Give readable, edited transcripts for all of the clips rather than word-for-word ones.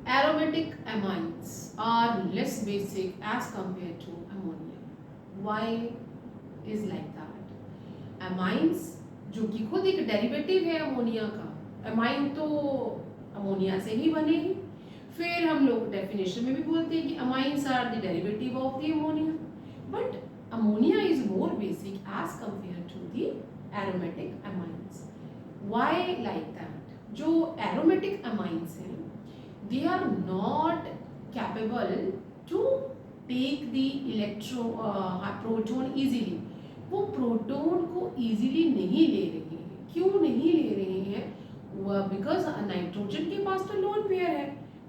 Aromatic amines are less basic as compared to ammonia. Why is like that? Amines जो कि खुद एक derivative है अमोनिया का, अमाइन तो अमोनिया से ही बने हैं। फिर हम लोग डेफिनेशन में भी बोलते हैं कि amines are the derivative of the ammonia, but ammonia is more basic as compare to the aromatic amines. Why like that? जो एरोमेटिक अमाइंस हैं they are not capable to take the proton easily। वो proton को easily नहीं ले रहे हैं। क्यों नहीं ले रहे हैं? बिकॉज नाइट्रोजन के पास तो लोन पेयर है,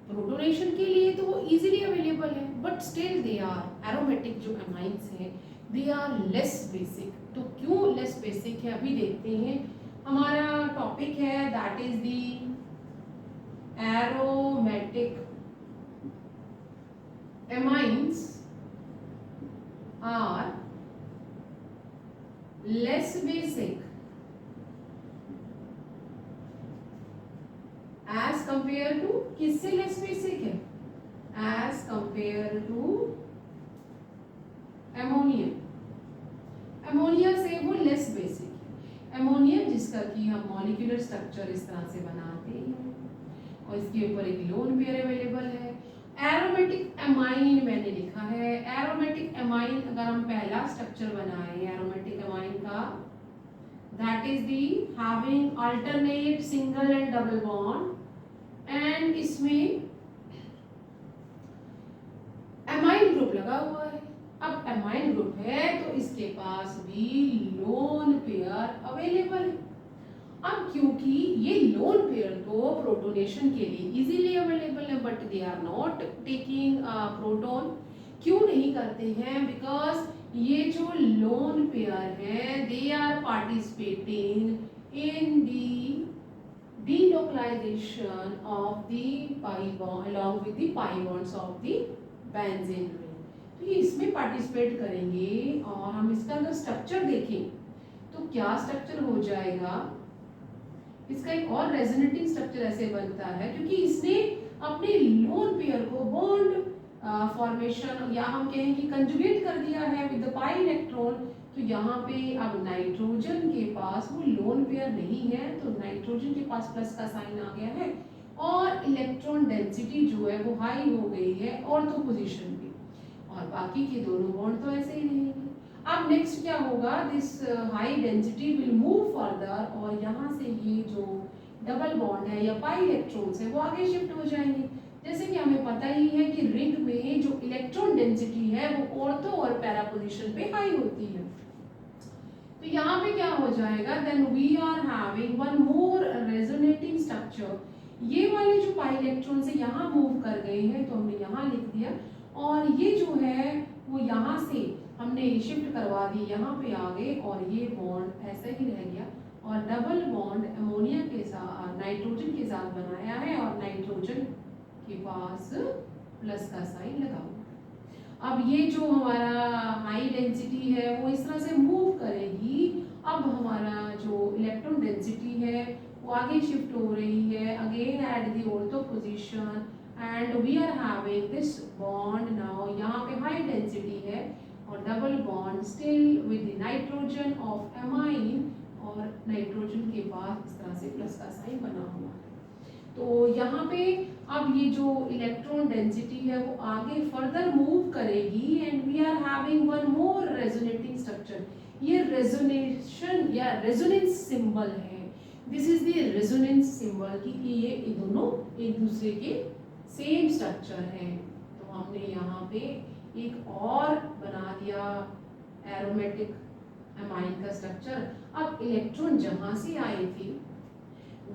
प्रोटोनेशन के लिए तो वो easily अवेलेबल है, but still they are aromatic. जो अमाइंस हैं दे आर लेस बेसिक। तो क्यों लेस बेसिक है अभी देखते हैं। हमारा टॉपिक है that is the aromatic amines are less basic as compared to, किससे लेस बेसिक है? as compared to ammonia. Ammonia से वो लेस बेसिक है। अमोनिया जिसका कि हम मॉलिक्यूलर स्ट्रक्चर इस तरह से बनाते हैं और इसके ऊपर एक लोन पेयर अवेलेबल है। एरोमेटिक अमाइन मैंने लिखा है। एरोमेटिक अमाइन अगर हम पहला स्ट्रक्चर बनाए एरोमेटिक अमाइन का, that is the having alternate single and double bond, and इसमें अमाइन ग्रुप लगा हुआ है। अब अमाइन ग्रुप है तो इसके पास भी लोन पेयर अवेलेबल है। अब क्योंकि ये लोन पेयर तो प्रोटोनेशन के लिए इजीली अवेलेबल है, but they are not taking proton. क्यों नहीं करते हैं? बिकॉज ये जो लोन पेयर है they are participating in the delocalization of the pi bond along with the pi bonds of the benzene ring। तो ये इसमें पार्टिसिपेट करेंगे और हम इसका अगर स्ट्रक्चर देखें तो क्या स्ट्रक्चर हो जाएगा? इसका एक और रेजोनेटिंग स्ट्रक्चर ऐसे बनता है क्योंकि इसने अपने लोन पेयर को बॉन्ड फॉर्मेशन या हम कहें कि कंजुगेट कर दिया है विद द पाई इलेक्ट्रॉन। तो यहाँ पे अब नाइट्रोजन के पास वो लोन पेयर नहीं है, तो नाइट्रोजन के पास प्लस का साइन आ गया है और इलेक्ट्रॉन डेंसिटी जो है वो हाई हो गई है ऑर्थो पोजीशन पे, और बाकी के दोनों बॉन्ड तो ऐसे ही रहेंगे। अब नेक्स्ट क्या होगा? This high density will move further और यहाँ से ये जो डबल बॉन्ड है या पाई इलेक्ट्रॉन्स है वो आगे शिफ्ट हो जाएंगे। जैसे कि हमें पता ही है कि रिंग में जो इलेक्ट्रॉन डेंसिटी है वो ऑर्थो और पैरा पोजीशन पे हाई होती है। तो यहाँ पे क्या हो जाएगा? Then we are having one more resonating structure. ये वाले जो पाई इलेक्ट्रॉन से यहाँ मूव कर गए हैं तो हमने यहाँ लिख दिया, और ये जो है वो यहाँ से हमने शिफ्ट करवा दी यहाँ पे आ गए और ये बॉन्ड ऐसा ही रह गया और डबल बॉन्ड अमोनिया के साथ नाइट्रोजन के साथ बनाया है और नाइट्रोजन के पास प्लस का साइन लगा हुआ। अब ये जो हमारा हाई डेंसिटी है वो इस तरह से मूव करेगी। अब हमारा जो इलेक्ट्रॉन डेंसिटी है वो आगे शिफ्ट हो रही है again at the ortho position, and we are having this bond now. यहाँ पे हाई डेंसिटी है और double bond still with the nitrogen of amine, और नाइट्रोजन के पास इस तरह से प्लस का साइन बना हुआ है। तो यहाँ पे अब ये जो इलेक्ट्रॉन डेंसिटी है वो आगे फर्दर मूव करेगी and we are having one more resonating structure. ये रेजोनेशन या रेजोनेंस सिंबल है। This is the resonance symbol कि ये दोनों एक दूसरे के सेम स्ट्रक्चर है। तो हमने यहाँ पे एक और बना दिया एरोमेटिक अमाइन का स्ट्रक्चर। अब इलेक्ट्रॉन जहाँ से आए थे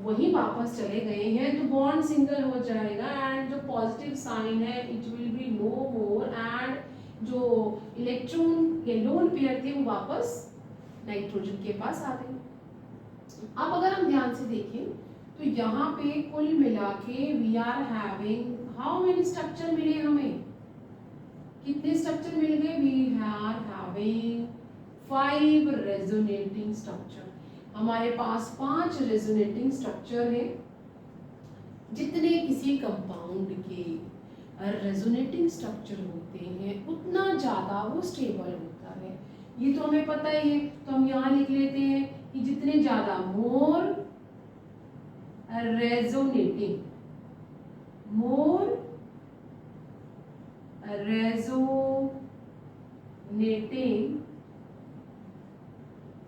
वहीं वापस चले गए हैं तो बॉन्ड सिंगल हो जाएगा एंड जो पॉजिटिव साइन है it will be no more, and जो इलेक्ट्रॉन के लोन पेयर थे वो वापस नाइट्रोजन के पास आ गए। अब अगर हम ध्यान से देखें तो यहाँ पे कुल मिला के we are having how many structure मिले हमें? कितने स्ट्रक्चर मिल गए? We are having 5 resonating structure. हमारे पास 5 रेजोनेटिंग स्ट्रक्चर है जितने किसी कंपाउंड के रेजोनेटिंग स्ट्रक्चर होते हैं उतना ज़्यादा वो स्टेबल होता है। ये तो हमें पता ही है, तो हम यहाँ लिख लेते हैं कि जितने ज़्यादा more resonating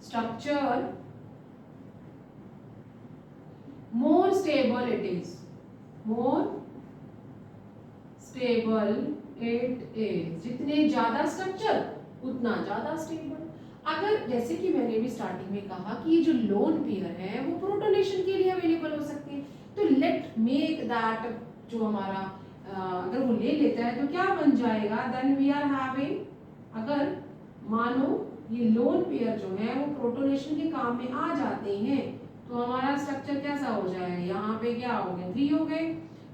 structure more stable it is, जितने ज्यादा स्ट्रक्चर उतना ज्यादा स्टेबल। अगर जैसे कि मैंने भी स्टार्टिंग में कहा कि ये जो लोन पेयर है वो प्रोटोनेशन के लिए अवेलेबल हो सकते हैं, तो लेट मेक दैट जो हमारा अगर वो ले लेता है तो क्या बन जाएगा, देन वी आर हैविंग, अगर मानो ये लोन पेयर जो है वो प्रोटोनेशन के काम में आ जाते हैं तो हमारा स्ट्रक्चर कैसा हो जाएगा, यहाँ पे क्या हो गया 3 हो गए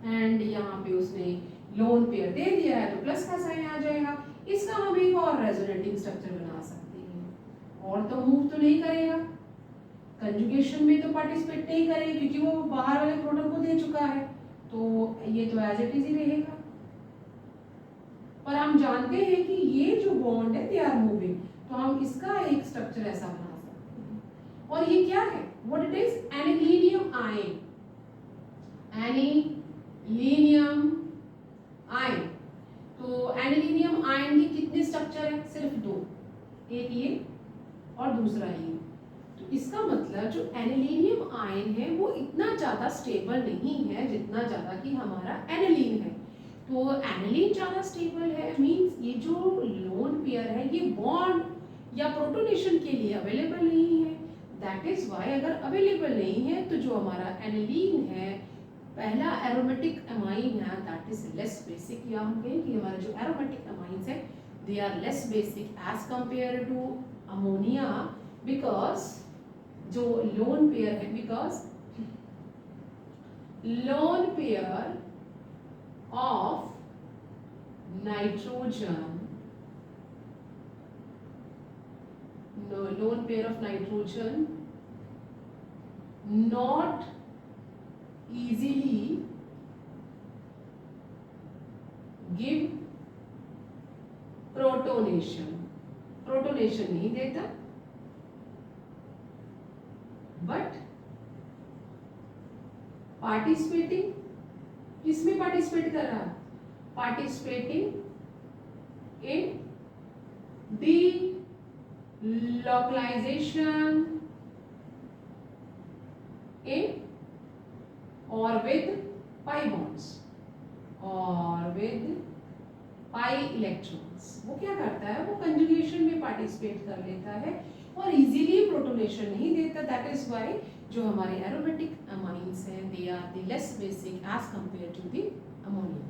एंड यहाँ पे उसने लोन पेयर दे दिया है तो प्लस का साइन आ जाएगा। इसका हम एक और रेजोनेटिंग स्ट्रक्चर बना सकते हैं, और तो मूव तो नहीं करेगा, कंजुगेशन में तो पार्टिसिपेट नहीं करेगा क्योंकि वो बाहर वाले प्रोटोन को दे चुका है, तो ये तो एज इट इज ही रहेगा। पर हम जानते हैं कि ये जो बॉन्ड है दे आर मूविंग, तो हम इसका एक स्ट्रक्चर ऐसा बना सकते हैं। और ये क्या है, what it is, anilinium ion. Anilinium ion, तो एनिलीनियम आयन के कितने स्ट्रक्चर है, सिर्फ 2, एक ये और दूसरा ये। तो इसका मतलब जो एनिलीनियम आयन है वो इतना ज्यादा स्टेबल नहीं है जितना ज्यादा कि हमारा एनिलीन है। तो एनिलीन ज्यादा स्टेबल है, मींस ये जो लोन पेयर है ये बॉन्ड या प्रोटोनेशन के लिए अवेलेबल नहीं है। दैट इज व्हाई अगर अवेलेबल नहीं है तो जो हमारा एनिलीन है, पहला एरोमेटिक अमाइन है, दैट इज लेस बेसिक, या हम कहें कि हमारे जो एरोमेटिक अमाइंस है they are less basic as compare to ammonia, because जो लोन पेयर है, because lone pair of nitrogen, lone pair of nitrogen not easily give protonation नहीं देता, but participating, किसमें पार्टिसिपेट कर रहा है, participating in delocalization in or with pi bonds और with pi electrons। वो क्या करता है, वो कंजुगेशन में पार्टिसिपेट कर लेता है और इजीली प्रोटोनेशन नहीं देता। दैट इज व्हाई जो हमारे एरोमेटिक अमाइंस हैं they are the less basic as compare to the ammonia.